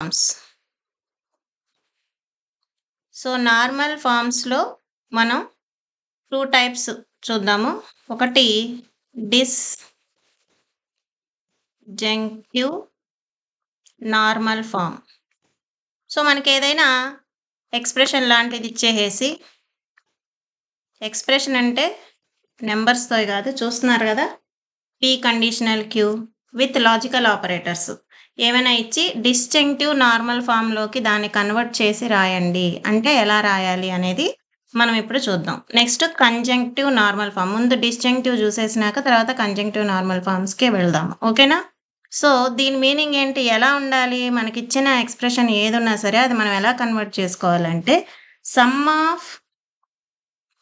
Forms. So, normal ఫార్మ్స్‌లో మనం 2 types చూద్దాము. ఒకటి డిస్జంక్టివ్ నార్మల్ ఫార్మ్. సో, మనకేదైనా ఎక్స్‌ప్రెషన్ లాంటిది ఇచ్చేసేసి ఎక్స్‌ప్రెషన్ అంటే నంబర్స్‌తో కాదు చూస్తున్నారు గదా! P conditional Q with logical operators. ఏమైనా ఇచ్చి డిస్జంక్టివ్ నార్మల్ ఫార్మ్‌లోకి దాన్ని కన్వర్ట్ చేసి రాయండి. అంటే ఎలా రాయాలి అనేది మనం ఇప్పుడు చూద్దాం. Next conjunctive normal form. ముందు డిస్జంక్టివ్ చూసేసినాక తర్వాత కంజంక్టివ్ నార్మల్ ఫార్మ్స్‌కే వెళ్దాం. ఓకేనా? సో, దీని మీనింగ్ ఏంటి? ఎలా ఉండాలి? మనకిచ్చిన ఎక్స్‌ప్రెషన్ ఏదున్నా సరే అది మనం ఎలా కన్వర్ట్ చేసుకోవాలంటే సమ్ ఆఫ్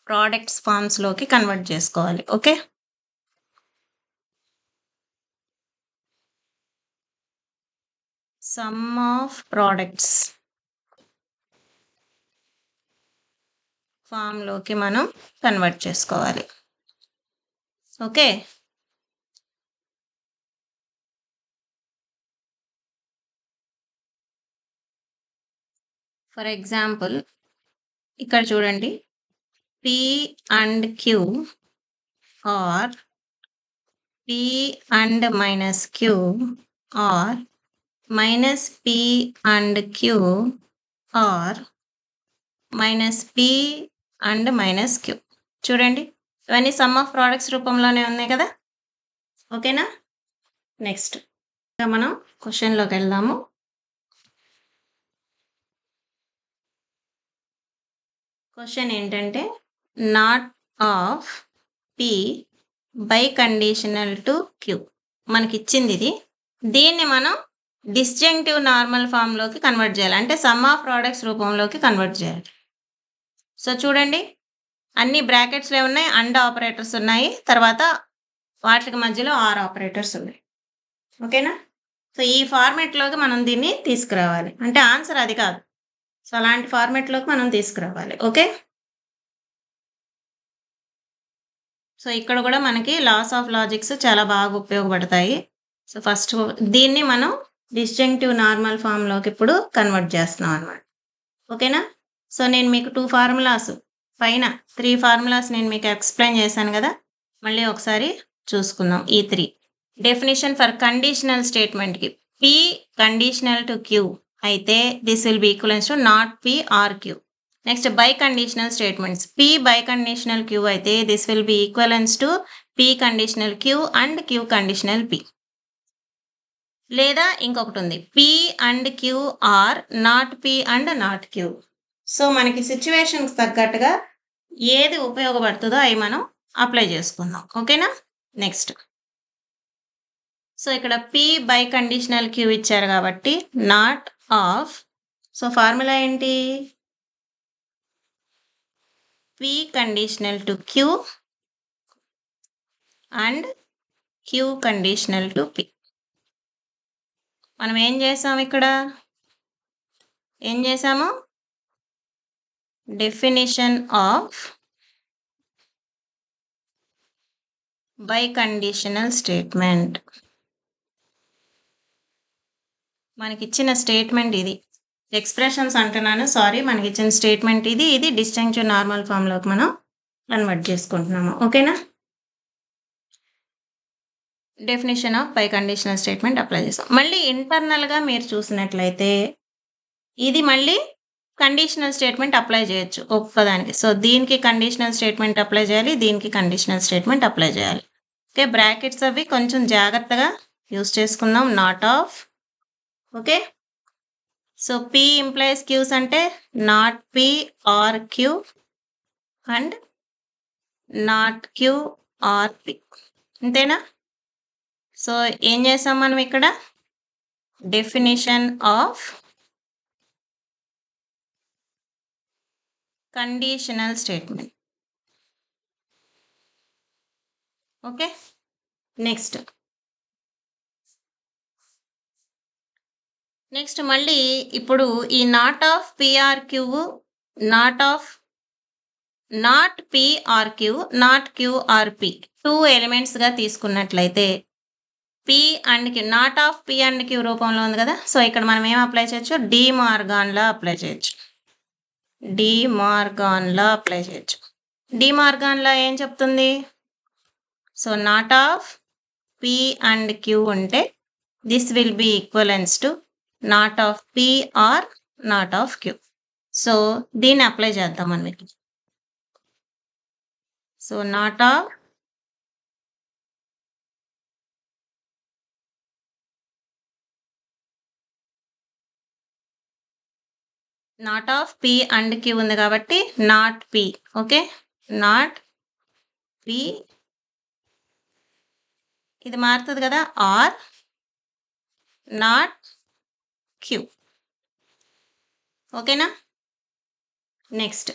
ప్రొడక్ట్స్ ఫార్మ్స్‌లోకి కన్వర్ట్ చేసుకోవాలి. ఓకే? సమ్ ఆఫ్ ప్రొడక్ట్స్ ఫార్మ్‌లోకి మనం కన్వర్ట్ చేసుకోవాలి. ఓకే. ఫర్ ఎగ్జాంపుల్ ఇక్కడ చూడండి. P and Q or P and minus Q or minus P and Q or minus P and minus Q. చూడండి. ఇవన్నీ some of products రూపంలోనే ఉన్నాయి కదా! ఓకేనా? నెక్స్ట్ ఇక మనం క్వెషన్‌లోకెళ్దాము. క్వెషన్ ఏంటంటే not of P biconditional to Q. మనకిచ్చింది ఇది. దీన్ని మనం డిస్జంక్టివ్ నార్మల్ ఫార్మ్‌లోకి కన్వర్ట్ చేయాలి. అంటే సమ్ ఆఫ్ ప్రొడక్ట్స్ రూపంలోకి కన్వర్ట్ చేయాలి. సో, చూడండి. అన్ని బ్రాకెట్స్‌లో ఉన్నాయి. అండ్ ఆపరేటర్స్ ఉన్నాయి. తర్వాత వాటికి మధ్యలో ఆర్ ఆపరేటర్స్ ఉన్నాయి. ఓకేనా? సో, ఈ ఫార్మాట్‌లోకి మనం దీన్ని తీసుకురావాలి. అంటే ఆన్సర్ అది కాదు. సో, అలాంటి ఫార్మాట్‌లోకి మనం తీసుకురావాలి. ఓకే? సో, ఇక్కడ కూడా మనకి లాస్ ఆఫ్ లాజిక్స్ చాలా బాగా ఉపయోగపడతాయి. సో, ఫస్ట్ దీన్ని మనం డిస్జంక్టివ్ నార్మల్ ఫార్మ్‌లోకి ఇప్పుడు కన్వర్ట్ చేస్తున్నాం అన్నమాట. ఓకేనా? సో, నేను మీకు 2 ఫార్ములాస్ పైన 3 ఫార్ములాస్ నేను మీకు ఎక్స్‌ప్లెయిన్ చేశాను గదా! మళ్ళీ ఒకసారి చూసుకుందాం ఈ 3. డెఫినిషన్ ఫర్ కండిషనల్ స్టేట్మెంట్‌కి పీ కండిషనల్ టు క్యూ అయితే this will be equivalence to not P or Q. Next biconditional statements P biconditional Q అయితే this will be equivalence to P conditional Q and Q conditional P. లేదా ఇంకొకటుంది. P and Q or not P and not Q. So, మనకి సిట్యుయేషన్‌కి తగ్గట్టుగా ఏది ఉపయోగపడుతదో అయి మనం apply చేసుకుందాం. ఓకేనా? నెక్స్ట్. సో, ఇక్కడ పీ బై కండిషనల్ క్యూ ఇచ్చారు కాబట్టి నాట్ ఆఫ్ సో, ఫార్ములా ఏంటి? P conditional to Q and Q conditional to P. మనం ఏం చేసాం ఇక్కడ? ఏం చేసాము? Definition of biconditional statement. మనకిచ్చిన స్టేట్మెంట్ ఇది. ఎక్స్‌ప్రెషన్స్ అంటున్నాను. సారీ. మనకిచ్చిన స్టేట్మెంట్ ఇది. ఇది డిస్జంక్టివ్ నార్మల్ ఫార్మ్‌లోకి మనం కన్వర్ట్ చేసుకుంటున్నాము. ఓకేనా? Definition of biconditional statement apply చేసాం. మళ్ళీ ఇంటర్నల్‌గా మీరు చూసినట్లయితే ఇది మళ్ళీ కండిషనల్ స్టేట్మెంట్ అప్లై చేయొచ్చు ఒక్కదానికి. సో, దీనికి కండిషనల్ స్టేట్మెంట్ అప్లై చేయాలి. దీనికి కండిషనల్ స్టేట్మెంట్ అప్లై చేయాలి. ఓకే. బ్రాకెట్స్ అవి కొంచెం జాగ్రత్తగా యూజ్ చేసుకుందాం. Not of okay. So, P implies Qs అంటే not P or Q and not Q or P. అంతేనా? సో, ఏం చేసాం మనం ఇక్కడ? Definition of conditional statement. Okay. Next. Next మళ్ళీ ఇప్పుడు ఈ not of P or Q not of not P or Q not Q or P 2 ఎలిమెంట్స్‌గా తీసుకున్నట్లయితే P and Q, not of P and Q రూపంలో ఉంది కదా. సో ఇక్కడ మనం ఏం అప్లై చేయొచ్చు, డి మార్గాన్ లా అప్లై చేయొచ్చు. డి మార్గాన్ లా అప్లై చేయొచ్చు. డి మార్గాన్ లా ఏం చెప్తుంది, so not of P and Q ఉంటే this will be equivalence to not of P or not of Q. So దీన్ని apply చేద్దాం మనకి. So not of P and Q ఉంది కాబట్టి not P. Okay, not P, ఇది మారుతుంది కదా, or not Q. ఓకేనా. నెక్స్ట్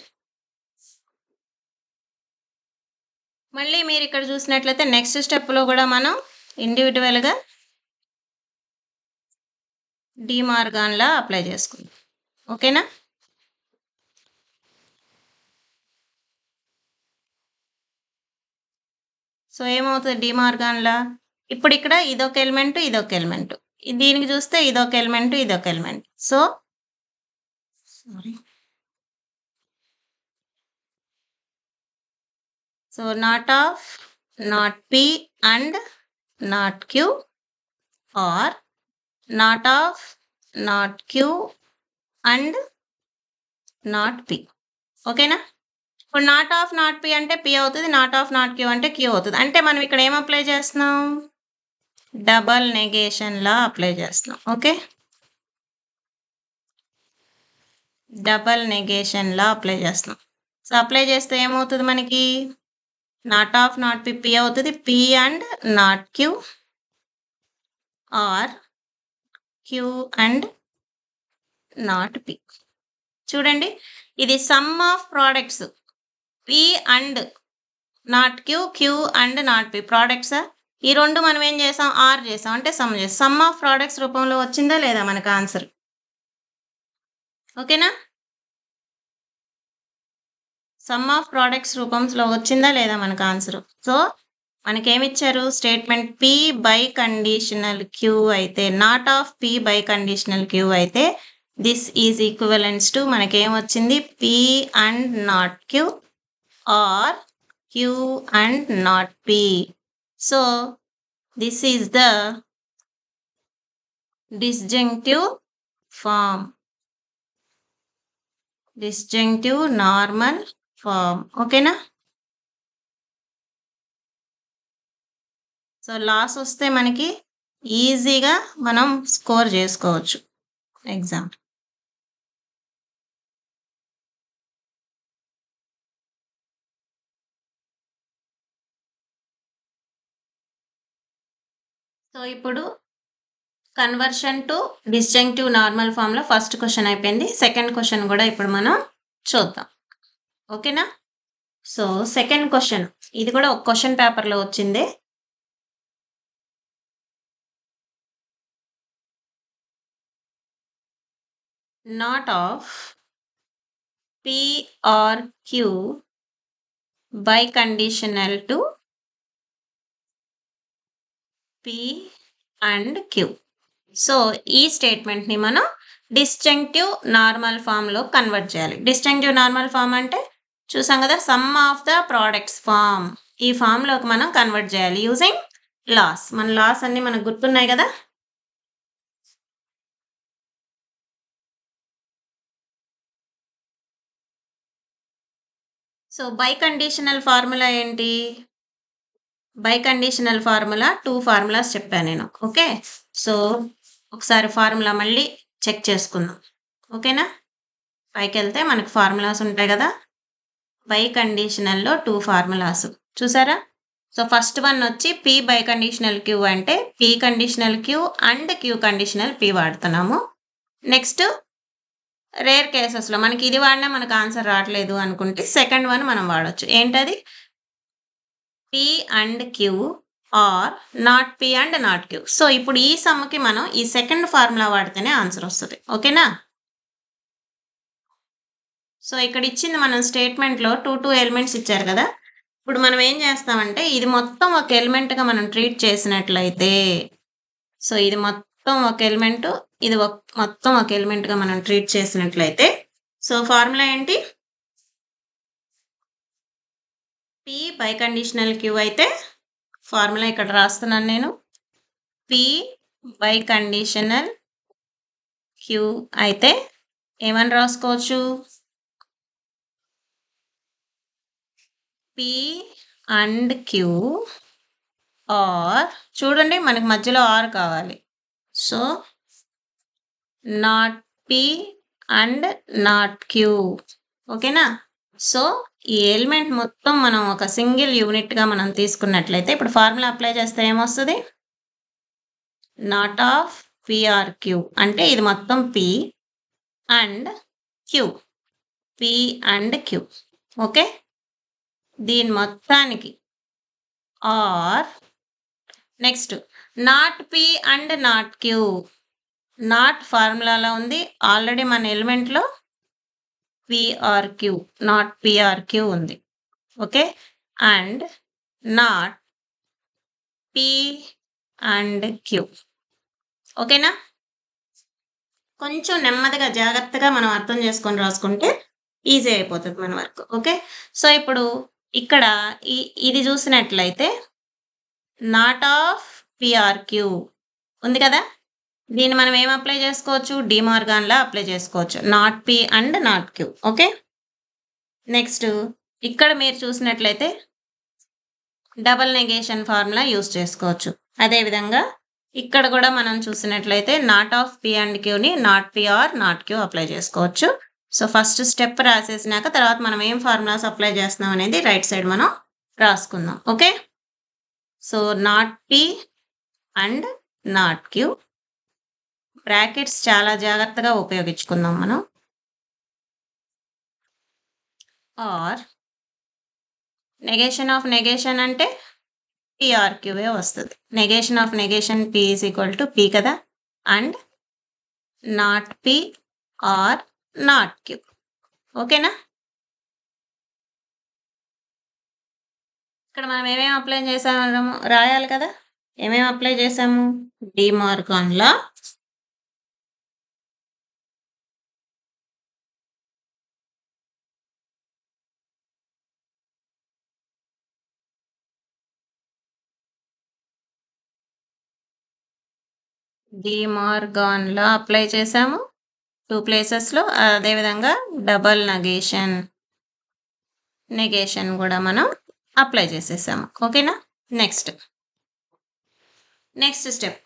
మళ్ళీ మీరు ఇక్కడ చూసినట్లయితే నెక్స్ట్ స్టెప్లో కూడా మనం ఇండివిజువల్గా డి మార్గాన్ లా అప్లై చేసుకుందాం. ఓకేనా. సో ఏమవుతుంది డి మార్గాన్ లా, ఇప్పుడు ఇక్కడ ఇదొక ఎలిమెంట్, ఇదొక ఎలిమెంట్, దీనికి చూస్తే ఇదొక ఎలిమెంట్, ఇదొక element. So sorry, so not of not P and not Q or not of not Q and not P. ఓకేనా. ఇప్పుడు నాట్ ఆఫ్ నాట్ పి అంటే పి అవుతుంది, నాట్ ఆఫ్ నాట్ క్యూ అంటే క్యూ అవుతుంది. అంటే మనం ఇక్కడ ఏం అప్లై చేస్తున్నాం, డబల్ నెగేషన్ లా అప్లై చేస్తున్నాం. Okay, double negation law apply చేస్తున్నాం. సో అప్లై చేస్తే ఏమవుతుంది మనకి, not of not P P అవుతుంది, P and not Q or Q and not P. చూడండి, ఇది sum of products, P and not Q, Q and not P products. ఈ రెండు మనం ఏం చేసాం, ఆర్ చేసాం, అంటే సమ్ చేసాం. సమ్ ఆఫ్ ప్రోడక్ట్స్ రూపంలో వచ్చిందా లేదా మనకు ఆన్సర్. ఓకేనా, సమ్ ఆఫ్ ప్రోడక్ట్స్ రూపంలో వచ్చిందా లేదా మనకు ఆన్సర్. సో మనకేమిచ్చారు, statement P biconditional Q అయితే, not of P biconditional Q అయితే దిస్ ఈజ్ ఈక్వలెన్స్ టు మనకేమొచ్చింది, P and not Q or Q and not P. So this is the disjunctive form, disjunctive normal form. ఓకేనా. So laws వస్తే మనకి ఈజీగా మనం score చేసుకోవచ్చు exam. So ఇప్పుడు conversion to disjunctive normal ఫామ్లో first question అయిపోయింది. సెకండ్ క్వశ్చన్ కూడా ఇప్పుడు మనం చూద్దాం. ఓకేనా. సో సెకండ్ క్వశ్చన్, ఇది కూడా ఒక క్వశ్చన్ పేపర్లో వచ్చింది. Not of P or Q biconditional to P and Q. So ఈ స్టేట్మెంట్ని మనం డిస్జంక్టివ్ నార్మల్ ఫామ్లో కన్వర్ట్ చేయాలి. డిస్జంక్టివ్ నార్మల్ ఫామ్ అంటే చూసాం కదా, sum of the products form. ఈ ఫామ్లోకి మనం కన్వర్ట్ చేయాలి యూజింగ్ లాస్. మన లాస్ అన్ని మనకు గుర్తున్నాయి కదా. సో బై కండిషనల్ ఫార్ములా ఏంటి, బై కండిషనల్ ఫార్ములా 2 ఫార్ములాస్ చెప్పాను నేను. ఓకే, సో ఒకసారి ఫార్ములా మళ్ళీ చెక్ చేసుకుందాం. ఓకేనా. పైకి వెళ్తే మనకు ఫార్ములాస్ ఉంటాయి కదా, బై కండిషనల్లో 2 ఫార్ములాస్ చూసారా. సో ఫస్ట్ వన్ వచ్చి పి బై కండిషనల్ క్యూ అంటే P conditional Q and Q conditional P వాడుతున్నాము. నెక్స్ట్ రేర్ కేసెస్లో మనకి ఇది వాడినా మనకు ఆన్సర్ రావట్లేదు అనుకుంటే సెకండ్ వన్ మనం వాడచ్చు. ఏంటది, P and Q or not P and not Q. So ఇప్పుడు ఈ సమ్కి మనం ఈ సెకండ్ ఫార్ములా వాడితేనే ఆన్సర్ వస్తుంది. ఓకేనా. సో ఇక్కడ ఇచ్చింది మనం స్టేట్మెంట్లో టూ ఎలిమెంట్స్ ఇచ్చారు కదా. ఇప్పుడు మనం ఏం చేస్తామంటే ఇది మొత్తం ఒక ఎలిమెంట్గా మనం ట్రీట్ చేసినట్లయితే సో ఇది మొత్తం ఒక ఎలిమెంట్, ఇది మొత్తం ఒక ఎలిమెంట్గా మనం ట్రీట్ చేసినట్లయితే సో ఫార్ములా ఏంటి? పి బై కండిషనల్ క్యూ అయితే ఫార్ములా ఇక్కడ రాస్తున్నాను నేను. పి బై కండిషనల్ క్యూ అయితే ఏమని రాసుకోవచ్చు? పి అండ్ క్యూ ఆర్, చూడండి మనకి మధ్యలో ఆర్ కావాలి. So not P and not Q. ఓకేనా? సో ఈ ఎలిమెంట్ మొత్తం మనం ఒక సింగిల్ యూనిట్గా మనం తీసుకున్నట్లయితే ఇప్పుడు ఫార్ములా అప్లై చేస్తే ఏమొస్తుంది? నాట్ ఆఫ్ పిఆర్ క్యూ అంటే ఇది మొత్తం P and Q, P and Q. Okay, దీని మొత్తానికి or. Next not P and not Q. Not ఫార్ములాలో ఉంది, ఆల్రెడీ మన ఎలిమెంట్లో పిఆర్క్యూ, నాట్ పిఆర్క్యూ ఉంది. Okay, and not P and Q. ఓకేనా? కొంచెం నెమ్మదిగా జాగ్రత్తగా మనం అర్థం చేసుకొని రాసుకుంటే ఈజీ అయిపోతుంది మన వర్క్. ఓకే, సో ఇప్పుడు ఇక్కడ ఇది చూసినట్లయితే నాట్ ఆఫ్ పిఆర్క్యూ ఉంది కదా, దీన్ని మనం ఏం అప్లై చేసుకోవచ్చు? డిమార్గాన్లా అప్లై చేసుకోవచ్చు, not P and not Q. Okay, next ఇక్కడ మీరు చూసినట్లయితే డబల్ నెగేషన్ ఫార్ములా యూస్ చేసుకోవచ్చు. అదేవిధంగా ఇక్కడ కూడా మనం చూసినట్లయితే నాట్ ఆఫ్ పి అండ్ క్యూని not P or not Q apply చేసుకోవచ్చు. సో ఫస్ట్ స్టెప్ రాసేసినాక తర్వాత మనం ఏం ఫార్ములాస్ అప్లై చేస్తున్నాం అనేది రైట్ సైడ్ మనం రాసుకుందాం. Okay, so not P and not Q, brackets చాలా జాగ్రత్తగా ఉపయోగించుకుందాం మనం. ఆర్ నెగేషన్ ఆఫ్ నెగేషన్ అంటే పిఆర్క్యూవే వస్తుంది. Negation of negation P is equal to P కదా, and not P or not Q. ఓకేనా? ఇక్కడ మనం ఏమేమి అప్లై చేసాము రాయాలి కదా. ఏమేమి అప్లై చేసాము? డిమార్గాన్లా అప్లై చేసాము 2 ప్లేసెస్లో. అదేవిధంగా డబల్ నెగేషన్ కూడా మనం అప్లై చేసేసాము. ఓకేనా? Next step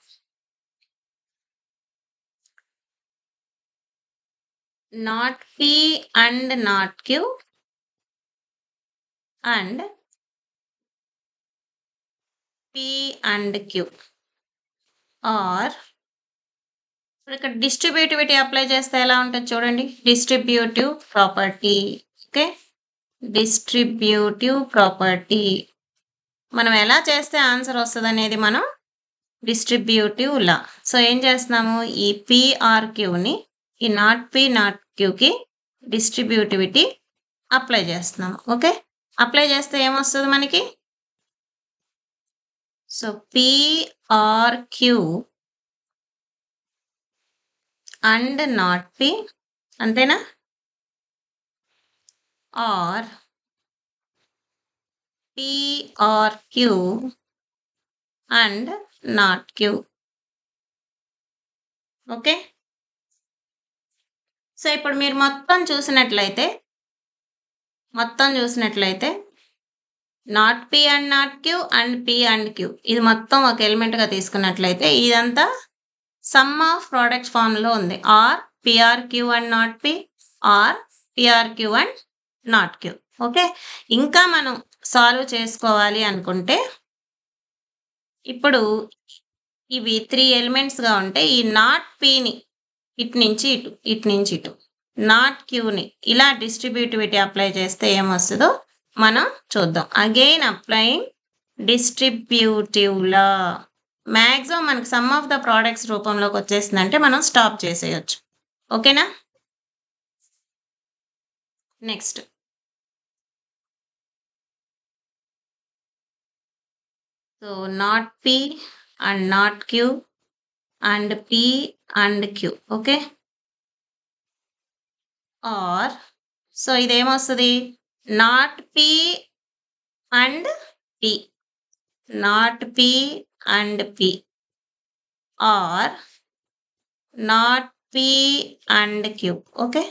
not P and not Q and P and Q or. ఇక్కడ డిస్ట్రిబ్యూటివిటీ అప్లై చేస్తే ఎలా ఉంటుంది చూడండి, distributive property. Okay, distributive property మనం ఎలా చేస్తే ఆన్సర్ వస్తుంది అనేది మనం డిస్ట్రిబ్యూటివ్ లా. సో ఏం చేస్తున్నాము, ఈ పిఆర్క్యూని ఈ నాట్ పి నాట్ క్యూకి డిస్ట్రిబ్యూటివిటీ అప్లై చేస్తున్నాము. ఓకే, అప్లై చేస్తే ఏమొస్తుంది మనకి? So P or Q and not P, అంతేనా? Or P or Q and not Q. Okay, so ఇప్పుడు మీరు మొత్తం చూసినట్లయితే not P and not Q and P and Q ఇది మొత్తం ఒక ఎలిమెంట్గా తీసుకున్నట్లయితే ఇదంతా సమ్ ఆఫ్ ప్రోడక్ట్స్ ఫామ్లో ఉంది. Or P or Q and not P, or P or Q and not Q. Okay, ఇంకా మనం సాల్వ్ చేసుకోవాలి అనుకుంటే ఇప్పుడు ఇవి 3 ఎలిమెంట్స్గా ఉంటే ఈ నాట్ పిని ఇటు నుంచి ఇటు, నాట్ క్యూని ఇలా డిస్ట్రిబ్యూటివిటీ అప్లై చేస్తే ఏమొస్తుందో మనం చూద్దాం. Again applying distributive law. Maximum మనకి సమ్ ఆఫ్ ద ప్రోడక్ట్స్ రూపంలోకి వచ్చేసిందంటే మనం స్టాప్ చేసేయచ్చు. ఓకేనా? Next so not P and not Q and P and Q. Okay. Or so ఇదేమొస్తది? Not P and P. Not P and P. Or not P and Q. Okay.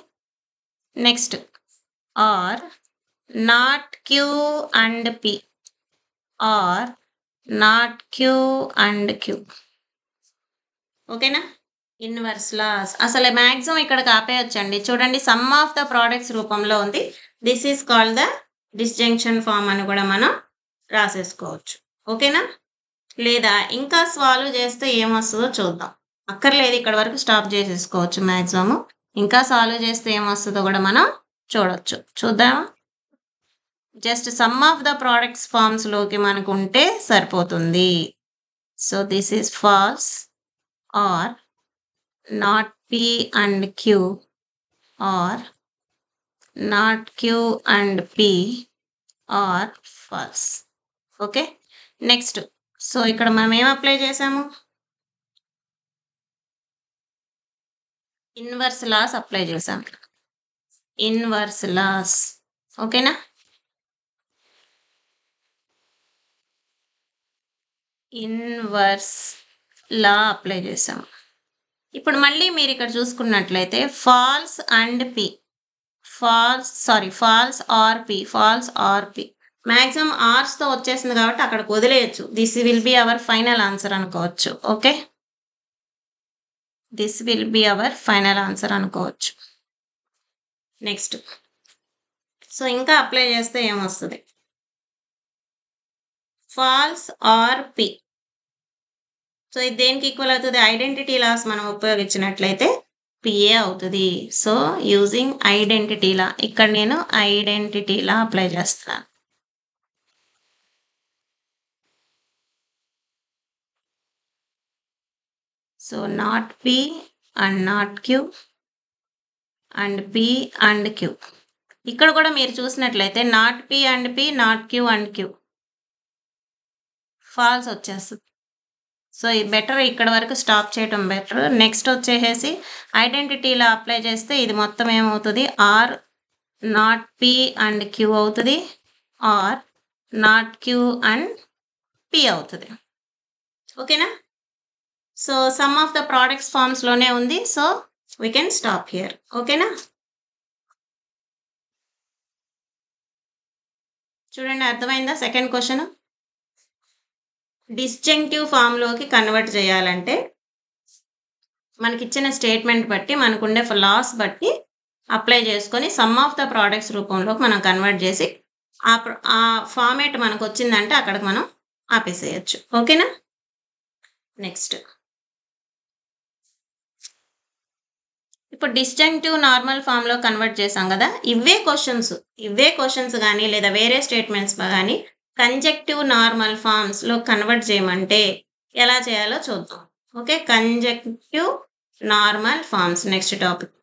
Next or not Q and P. Or not Q and Q. ఓకేనా? Inverse laws అసలు maximum ఇక్కడికి ఆపేయొచ్చండి. చూడండి sum of the products రూపంలో ఉంది. This is called the disjunction form అని కూడా మనం రాసేసుకోవచ్చు. ఓకేనా? లేదా ఇంకా సాల్వ్ చేస్తే ఏమొస్తుందో చూద్దాం. అక్కర్లేదు ఇక్కడ వరకు స్టాప్ చేసేసుకోవచ్చు మాక్సిమం. ఇంకా సాల్వ్ చేస్తే ఏమొస్తుందో కూడా మనం చూడొచ్చు. చూద్దామా? Just sum of the products forms లోకి మనకు ఉంటే సరిపోతుంది. So this is false or not P and Q or not Q and P or false. Okay. Next so ఇక్కడ మనం ఏం అప్లై చేసాము? ఇన్వర్స్ లాస్ అప్లై చేసాం. ఇన్వర్స్ లాస్ ఓకేనా? ఇన్వర్స్ లా అప్లై చేసాం. ఇప్పుడు మళ్ళీ మీరు ఇక్కడ చూసుకున్నట్లయితే false and P false or P maximum ఆర్స్తో వచ్చేసింది కాబట్టి అక్కడికి వదిలేయచ్చు. This will be our final answer అనుకోవచ్చు. Okay. This will be our final answer అనుకోవచ్చు. నెక్స్ట్ సో ఇంకా అప్లై చేస్తే ఏమొస్తుంది? ఫాల్స్ ఆర్ పి సో ఇది దేనికి ఈక్వల్ అవుతుంది? ఐడెంటిటీ లాస్ మనం ఉపయోగించినట్లయితే పిఏ అవుతుంది. సో యూజింగ్ ఐడెంటిటీ లా ఇక్కడ నేను ఐడెంటిటీ లా అప్లై చేస్తున్నాను. So not P and not Q and P and Q. ఇక్కడ కూడా మీరు చూసినట్లయితే not P and P not Q and Q false వచ్చేస్తుంది. సో ఇది బెటర్, ఇక్కడ వరకు స్టాప్ చేయటం బెటర్. నెక్స్ట్ వచ్చేసి ఐడెంటిటీలో అప్లై చేస్తే ఇది మొత్తం ఏమవుతుంది? Or not P and Q అవుతుంది, or not Q and P అవుతుంది. ఓకేనా? So sum of the products ఫార్మ్స్లోనే ఉంది. So we can stop here. ఓకేనా? చూడండి అర్థమైందా? సెకండ్ క్వశ్చన్ డిస్జంక్టివ్ ఫామ్లోకి కన్వర్ట్ చేయాలంటే మనకిచ్చిన స్టేట్మెంట్ బట్టి మనకుండే లాస్ బట్టి అప్లై చేసుకొని సమ్ ఆఫ్ ద ప్రోడక్ట్స్ రూపంలోకి మనం కన్వర్ట్ చేసి ఆ ఫార్మేట్ మనకు వచ్చిందంటే అక్కడికి మనం ఆపేసేయచ్చు. ఓకేనా? నెక్స్ట్ ఇప్పుడు డిస్జంక్టివ్ నార్మల్ ఫామ్లో కన్వర్ట్ చేసాం కదా, ఇవే క్వశ్చన్స్ కానీ లేదా వేరే స్టేట్మెంట్స్ కానీ కంజెక్టివ్ నార్మల్ ఫామ్స్లో కన్వర్ట్ చేయమంటే ఎలా చేయాలో చూద్దాం. Okay. Conjunctive normal forms next topic.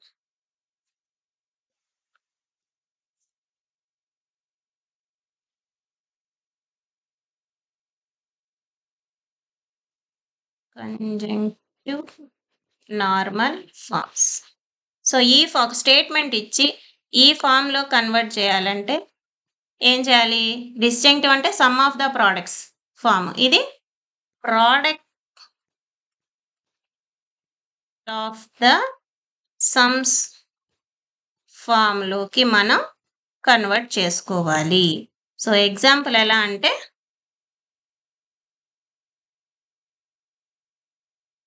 Conjunctive normal forms. So ఈ స్టేట్మెంట్ ఇచ్చి ఈ ఫామ్లో కన్వర్ట్ చేయాలంటే ఏం చేయాలి? డిస్జంక్టివ్ అంటే sum of the products form, ఇది ప్రోడక్ట్ ఆఫ్ ద సమ్స్ ఫామ్లోకి మనం కన్వర్ట్ చేసుకోవాలి. సో ఎగ్జాంపుల్ ఎలా అంటే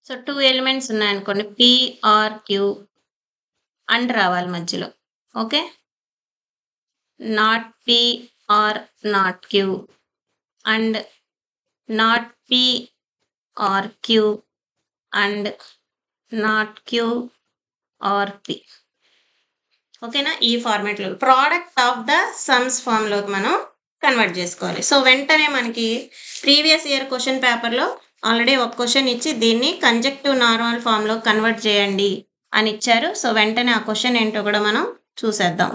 సో 2 ఎలిమెంట్స్ ఉన్నాయనుకోండి, P ఆర్ Q అండ్ రావాలి మధ్యలో. Okay. Not P or not Q and not P or Q and not Q or P. ఓకేనా? ఈ ఫార్మాట్లో ప్రోడక్ట్ ఆఫ్ ద సమ్స్ ఫామ్లోకి మనం కన్వర్ట్ చేసుకోవాలి. సో వెంటనే మనకి ప్రీవియస్ ఇయర్ క్వశ్చన్ పేపర్లో ఆల్రెడీ ఒక క్వశ్చన్ ఇచ్చి దీన్ని కంజెక్టివ్ నార్మల్ ఫామ్లో కన్వర్ట్ చేయండి అని ఇచ్చారు. సో వెంటనే ఆ క్వశ్చన్ ఏంటో కూడా మనం చూసేద్దాం.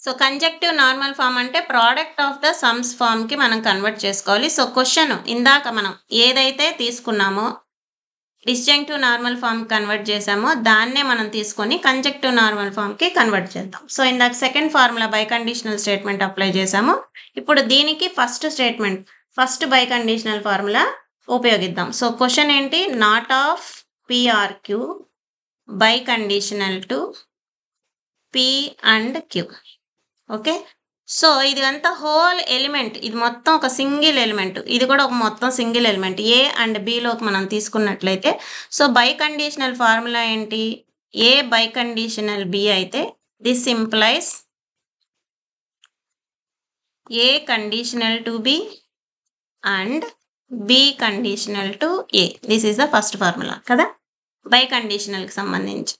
సో కంజక్టివ్ నార్మల్ ఫామ్ అంటే ప్రోడక్ట్ ఆఫ్ ద సమ్స్ ఫామ్కి మనం కన్వర్ట్ చేసుకోవాలి. సో క్వశ్చన్ ఇందాక మనం ఏదైతే తీసుకున్నామో డిస్జంక్టివ్ నార్మల్ ఫామ్ కన్వర్ట్ చేసామో దాన్నే మనం తీసుకొని కంజక్టివ్ నార్మల్ ఫామ్కి కన్వర్ట్ చేద్దాం. సో ఇందాక second formula biconditional statement apply చేసాము. ఇప్పుడు దీనికి ఫస్ట్ బై కండిషనల్ ఫార్ములా ఉపయోగిద్దాం. సో క్వశ్చన్ ఏంటి? Not of P or Q biconditional to P and Q. Okay, so ఇది అంతా హోల్ ఎలిమెంట్, ఇది మొత్తం ఒక సింగిల్ ఎలిమెంట్, ఇది కూడా ఒక మొత్తం సింగిల్ ఎలిమెంట్ ఏ అండ్ బిలోకి మనం తీసుకున్నట్లయితే సో బై కండిషనల్ ఫార్ములా ఏంటి? ఏ బై కండిషనల్ బి అయితే this implies A conditional to B and B conditional to A. This is the first formula కదా బై కండిషనల్కి సంబంధించి.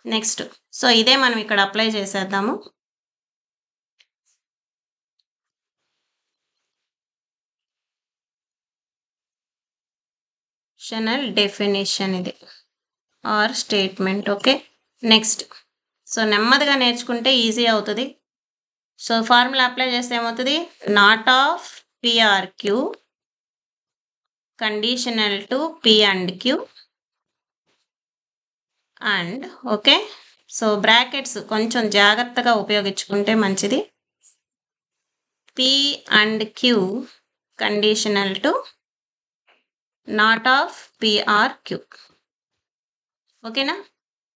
నెక్స్ట్ సో ఇదే మనం ఇక్కడ అప్లై చేసేద్దాము. డెఫినేషన్ ఇది or statement. Okay, next so నెమ్మదిగా నేర్చుకుంటే ఈజీ అవుతుంది. సో ఫార్ములా అప్లై చేస్తే ఏమవుతుంది? Not of P or Q conditional to P and Q and okay, so brackets కొంచెం జాగ్రత్తగా ఉపయోగించుకుంటే మంచిది. P and Q conditional to not of P or Q. ఓకేనా?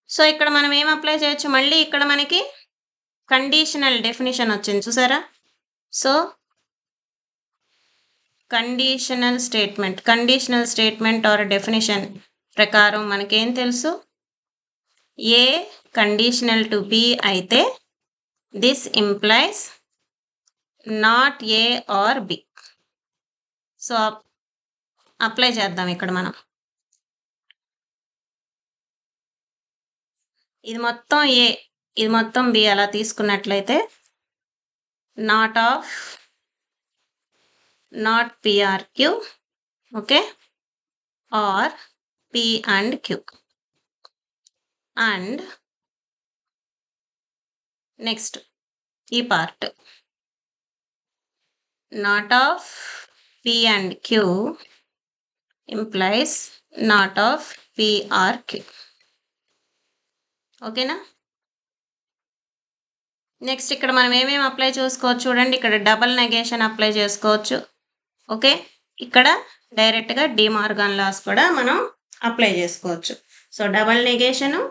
సో ఇక్కడ మనం ఏం అప్లై చేయొచ్చు? మళ్ళీ ఇక్కడ మనకి కండిషనల్ డెఫినేషన్ వచ్చింది చూసారా? So conditional statement or definition ప్రకారం మనకేం తెలుసు? ఏ కండిషనల్ టు బి అయితే this implies not A or B. So apply చేద్దాం ఇక్కడ మనం. ఇది మొత్తం ఏ, ఇది మొత్తం బి అలా తీసుకున్నట్లయితే not P or Q okay or P and Q and next ఈ part not of P and Q implies not of P or Q. ఓకేనా? నెక్స్ట్ ఇక్కడ మనం ఏమేమి అప్లై చేసుకోవచ్చు చూడండి. ఇక్కడ డబల్ నెగేషన్ అప్లై చేసుకోవచ్చు. ఓకే, ఇక్కడ డైరెక్ట్గా డిమార్గన్ లాస్ కూడా మనం అప్లై చేసుకోవచ్చు. సో డబల్ నెగేషను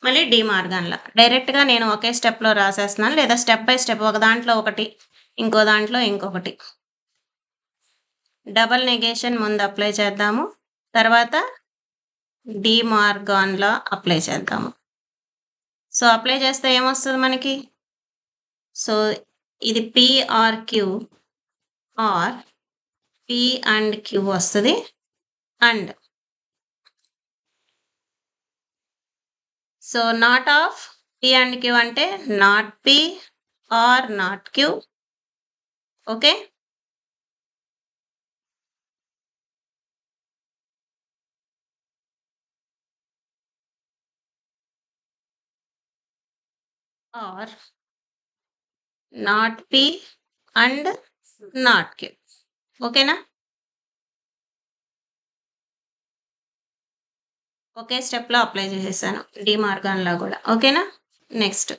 మళ్ళీ డిమార్గన్ లా డైరెక్ట్గా నేను ఒకే స్టెప్లో రాసేస్తున్నాను, లేదా స్టెప్ బై స్టెప్ ఒక దాంట్లో ఒకటి ఇంకో దాంట్లో ఇంకొకటి. డబల్ నెగేషన్ ముందు అప్లై చేద్దాము, తర్వాత డిమార్గన్ లా అప్లై చేద్దాము. సో అప్లై చేస్తే ఏమొస్తుంది మనకి? సో ఇది P or Q or P and Q వస్తుంది. And so not of P and Q అంటే not P or not Q. Okay, or not P and not Q. ఓకేనా? ఒకే స్టెప్లో అప్లై చేసేసాను డిమార్గన్లో కూడా. ఓకేనా? నెక్స్ట్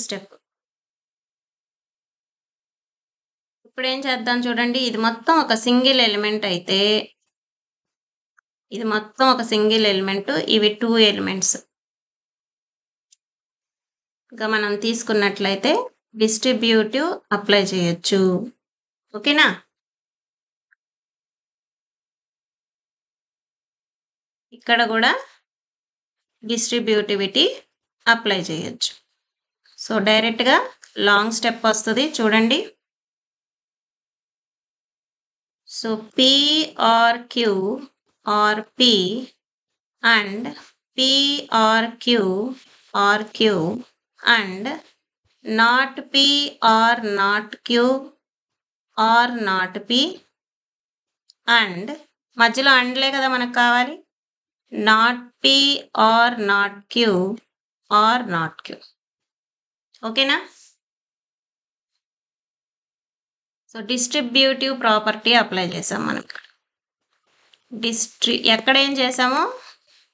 స్టెప్ ఇప్పుడు ఏం చేద్దాం చూడండి. ఇది మొత్తం ఒక సింగిల్ ఎలిమెంట్ అయితే, ఇది మొత్తం ఒక సింగిల్ ఎలిమెంట్, ఇవి 2 ఎలిమెంట్స్ గా మనం తీసుకున్నట్లయితే డిస్ట్రిబ్యూటివ్ అప్లై చేయొచ్చు. ఓకేనా? ఇక్కడ కూడా డిస్ట్రిబ్యూటివిటీ అప్లై చేయొచ్చు. సో డైరెక్ట్గా లాంగ్ స్టెప్ వస్తుంది చూడండి. So P or Q or P and P or Q or Q and not P or not Q or not P and మధ్యలో అండ్లే కదా మనకు కావాలి, not P or not Q or not Q. ఓకేనా? So distributive property apply చేసాం మనం. ఎక్కడ ఏం చేసామో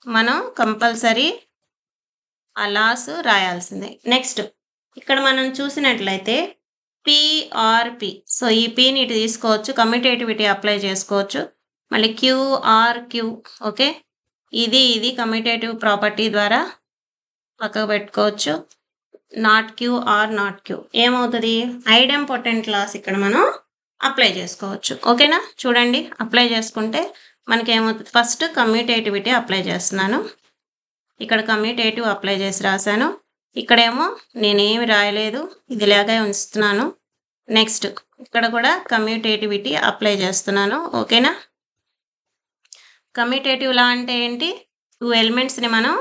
మనం కంపల్సరీ ఆ లాస్ రాయాల్సిందే. నెక్స్ట్ ఇక్కడ మనం చూసినట్లయితే పిఆర్పి. సో ఈ పిని ఇటు తీసుకోవచ్చు, కమ్యూటేటివిటీ అప్లై చేసుకోవచ్చు. మళ్ళీ క్యూఆర్క్యూ. ఓకే, ఇది కమ్యూటేటివ్ ప్రాపర్టీ ద్వారా పక్కకు పెట్టుకోవచ్చు. Not Q or not Q ఏమవుతుంది, ఐడెంపోటెంట్ లాస్ ఇక్కడ మనం అప్లై చేసుకోవచ్చు. ఓకేనా? చూడండి, అప్లై చేసుకుంటే మనకి ఏమవుతుంది, ఫస్ట్ కమ్యూటేటివిటీ అప్లై చేస్తున్నాను. ఇక్కడ కమ్యూటేటివ్ అప్లై చేసి రాశాను. ఇక్కడేమో నేనేమి రాయలేదు, ఇది లాగా ఉంచుతున్నాను. నెక్స్ట్ ఇక్కడ కూడా కమ్యూటేటివిటీ అప్లై చేస్తున్నాను. ఓకేనా? కమ్యూటేటివ్ లా అంటే ఏంటి, 2 ఎలిమెంట్స్ని మనం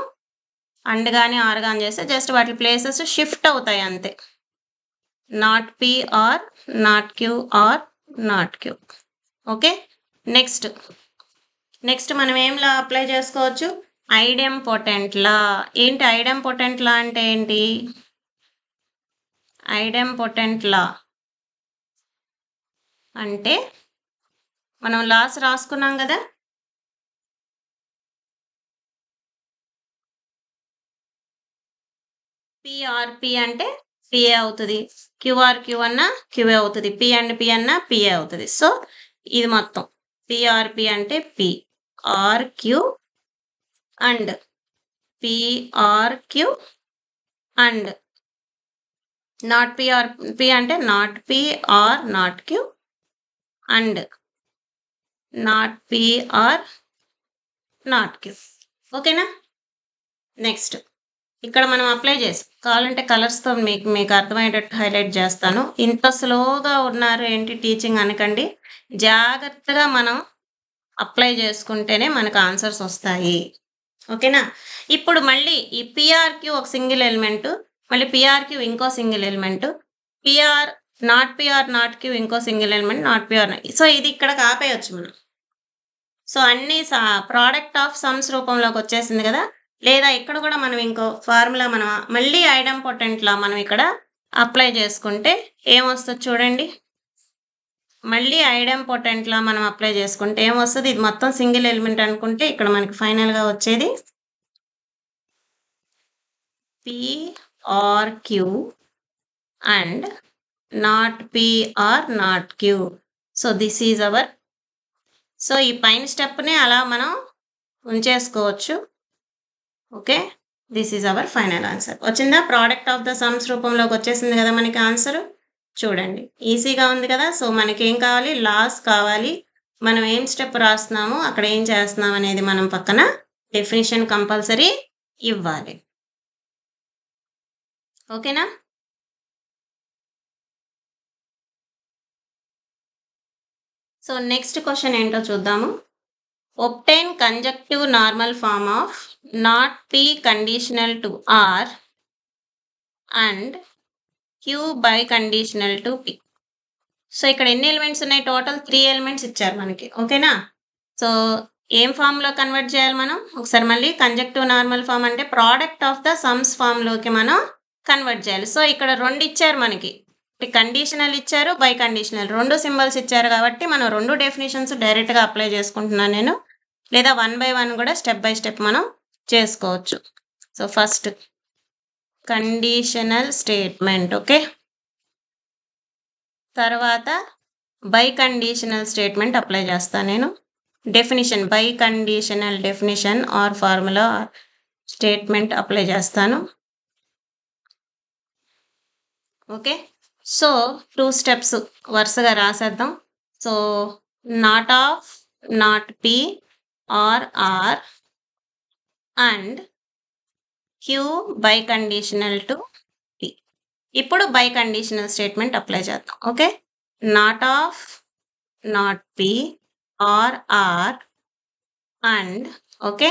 అండ్ కానీ ఆర్ కానీ చేస్తే జస్ట్ వాటి ప్లేసెస్ షిఫ్ట్ అవుతాయి అంతే. Not P or not Q or not Q. Okay, next మనం ఏం లా అప్లై చేసుకోవచ్చు, ఐడెంపోటెంట్ లా. ఏంటి ఐడెంపోటెంట్ లా అంటే ఏంటి, ఐడెంపోటెంట్ లా అంటే మనం లాస్ రాసుకున్నాం కదా, పిఆర్పి అంటే పిఏ అవుతుంది, క్యూఆర్క్యూ అన్న క్యూఏ అవుతుంది, పి అండ్ పి అన్న పిఏ అవుతుంది. సో ఇది మొత్తం పిఆర్పి అంటే P or Q and P or Q and not P or P అంటే not P or not Q and not P or not Q. ఓకేనా? నెక్స్ట్ ఇక్కడ మనం అప్లై చేసి కావాలంటే కలర్స్తో మీకు అర్థమయ్యేటట్టు హైలైట్ చేస్తాను. ఇంత స్లోగా ఉన్నారు ఏంటి టీచింగ్ అనకండి, జాగ్రత్తగా మనం అప్లై చేసుకుంటేనే మనకు ఆన్సర్స్ వస్తాయి. ఓకేనా? ఇప్పుడు మళ్ళీ ఈ పిఆర్క్యూ ఒక సింగిల్ ఎలిమెంట్, మళ్ళీ పిఆర్క్యూ ఇంకో single element, P or not Q ఇంకో single element, not P or. So ఇది ఇక్కడ ఆపేయచ్చు మనం. సో అన్ని ప్రోడక్ట్ ఆఫ్ సమ్స్ రూపంలోకి వచ్చేసింది కదా. లేదా ఇక్కడ కూడా మనం ఇంకో ఫార్ములా మనం మళ్ళీ ఐడెంపోటెంట్ లా మనం ఇక్కడ అప్లై చేసుకుంటే ఏమొస్తుంది చూడండి. మళ్ళీ ఐడెంపోటెంట్ లా మనం అప్లై చేసుకుంటే ఏమొస్తుంది, ఇది మొత్తం సింగిల్ ఎలిమెంట్ అనుకుంటే ఇక్కడ మనకి ఫైనల్గా వచ్చేది P or Q and not P or not Q. So this is our, so ఈ పైన స్టెప్ని అలా మనం ఉంచేసుకోవచ్చు. Okay, this is our final answer. వచ్చిందా? ప్రోడక్ట్ ఆఫ్ ద సమ్స్ రూపంలోకి వచ్చేసింది కదా మనకి ఆన్సర్. చూడండి, ఈజీగా ఉంది కదా. సో మనకి ఏం కావాలి, లాస్ కావాలి. మనం ఏం స్టెప్ రాస్తున్నాము, అక్కడ ఏం చేస్తున్నాం అనేది మనం పక్కన డెఫినిషన్ కంపల్సరీ ఇవ్వాలి. ఓకేనా? సో నెక్స్ట్ క్వశ్చన్ ఏంటో చూద్దాము. obtain conjunctive normal form of not p conditional to r and q biconditional to p. So ఇక్కడ ఎన్ని ఎలిమెంట్స్ ఉన్నాయి, టోటల్ 3 ఎలిమెంట్స్ ఇచ్చారు మనకి. ఓకేనా? సో ఏం ఫామ్లో కన్వర్ట్ చేయాలి మనం, ఒకసారి మళ్ళీ కంజక్టివ్ నార్మల్ ఫామ్ అంటే ప్రోడక్ట్ ఆఫ్ ద సమ్స్ ఫామ్లోకి మనం కన్వర్ట్ చేయాలి. సో ఇక్కడ 2 ఇచ్చారు మనకి, కండిషనల్ ఇచ్చారు, బై కండిషనల్, 2 సింబల్స్ ఇచ్చారు కాబట్టి మనం 2 డెఫినేషన్స్ డైరెక్ట్గా అప్లై చేసుకుంటున్నాను నేను, లేదా 1 by 1 కూడా స్టెప్ బై స్టెప్ మనం చేసుకోవచ్చు. So first conditional statement, okay, తర్వాత బై కండిషనల్ స్టేట్మెంట్ అప్లై చేస్తాను నేను. Definition, biconditional definition or formula statement apply చేస్తాను. ఓకే, సో 2 స్టెప్స్ వరుసగా రాసేద్దాం. So not of not P or or and Q biconditional to P. ఇప్పుడు biconditional statement apply చేద్దాం. Okay, not of not P or or and, okay,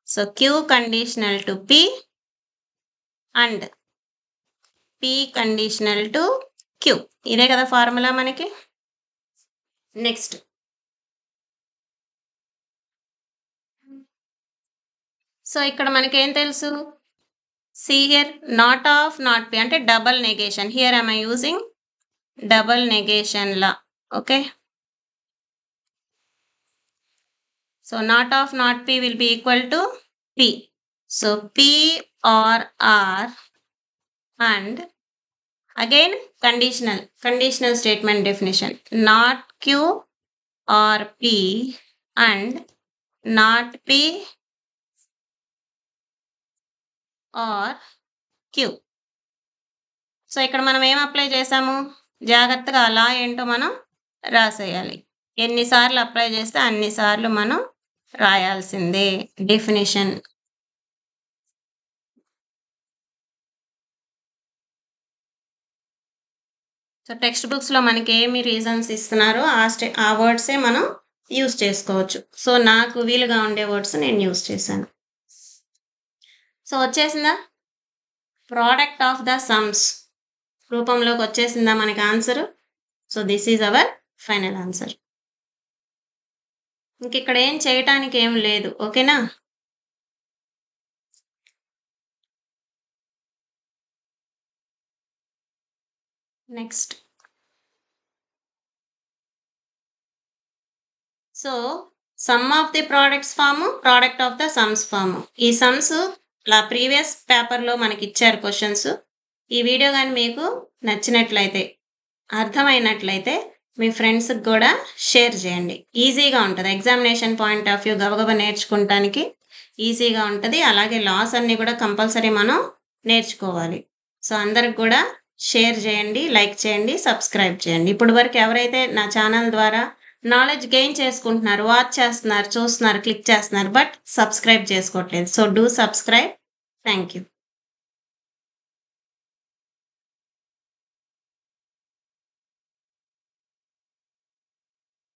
so Q conditional to P and P conditional to Q. ఇదే కదా formula మనకి. Next so ఇక్కడ మనకేం తెలుసు? See here not of, not P అంటే double negation. Here I using double negation law. Okay. So not of, not P will be equal to P. So P or or and again conditional statement definition, not q or p and not p or q. So ఇక్కడ మనం ఏం apply చేసాము? జాగ్రత్తగా అలా ఏంటో మనం రాసేయాలి. ఎన్నిసార్లు apply చేస్తే అన్నిసార్లు మనం రాయాల్సిందే డెఫినిషన్. సో టెక్స్ట్ బుక్స్లో మనకి ఏమి రీజన్స్ ఇస్తున్నారో ఆ వర్డ్సే మనం యూజ్ చేసుకోవచ్చు. సో నాకు వీలుగా ఉండే వర్డ్స్ నేను యూజ్ చేశాను. సో వచ్చేసిందా? ప్రోడక్ట్ ఆఫ్ ద సమ్స్ రూపంలోకి వచ్చేసిందా మనకి answer? So this is our final answer. ఇంక ఇక్కడ ఏం చేయటానికి ఏం లేదు. ఓకేనా? Next so sum of the products form, product of the sums form. ఈ సమ్స్ ప్రీవియస్ పేపర్లో మనకి ఇచ్చారు క్వశ్చన్స్. ఈ వీడియో కానీ మీకు నచ్చినట్లయితే, అర్థమైనట్లయితే మీ ఫ్రెండ్స్కి కూడా షేర్ చేయండి. ఈజీగా ఉంటుంది. ఎగ్జామినేషన్ పాయింట్ ఆఫ్ వ్యూ గబగబా నేర్చుకోవటానికి ఈజీగా ఉంటుంది. అలాగే లాస్ అన్నీ కూడా కంపల్సరీ మనం నేర్చుకోవాలి. సో అందరికి కూడా షేర్ చేయండి, లైక్ చేయండి, సబ్స్క్రైబ్ చేయండి. ఇప్పటి వరకు ఎవరైతే నా ఛానల్ ద్వారా నాలెడ్జ్ గెయిన్ చేసుకుంటున్నారు, వాచ్ చేస్తున్నారు, చూస్తున్నారు, క్లిక్ చేస్తున్నారు, బట్ సబ్స్క్రైబ్ చేసుకోవట్లేదు. So do subscribe. Thank you.